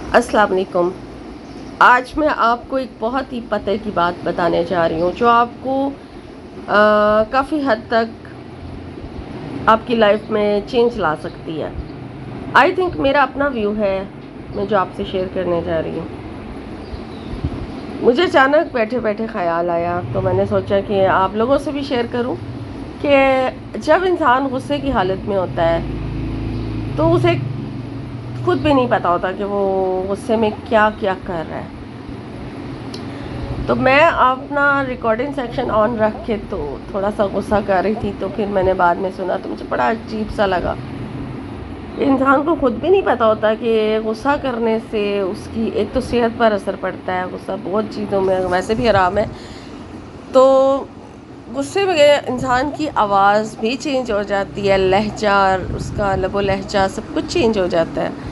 अस्सलाम वालेकुम। आज मैं आपको एक बहुत ही पते की बात बताने जा रही हूँ जो आपको काफ़ी हद तक आपकी लाइफ में चेंज ला सकती है। आई थिंक मेरा अपना व्यू है, मैं जो आपसे शेयर करने जा रही हूँ। मुझे अचानक बैठे बैठे ख्याल आया तो मैंने सोचा कि आप लोगों से भी शेयर करूँ कि जब इंसान गुस्से की हालत में होता है तो उसे खुद भी नहीं पता होता कि वो गुस्से में क्या क्या कर रहा है। तो मैं अपना रिकॉर्डिंग सेक्शन ऑन रख के तो थोड़ा सा गुस्सा कर रही थी, तो फिर मैंने बाद में सुना तो मुझे बड़ा अजीब सा लगा। इंसान को खुद भी नहीं पता होता कि गुस्सा करने से उसकी एक तो सेहत पर असर पड़ता है। गुस्सा बहुत चीज़ों में वैसे भी हराम है, तो गुस्से में इंसान की आवाज़ भी चेंज हो जाती है, लहजा, उसका लबो लहजा सब कुछ चेंज हो जाता है।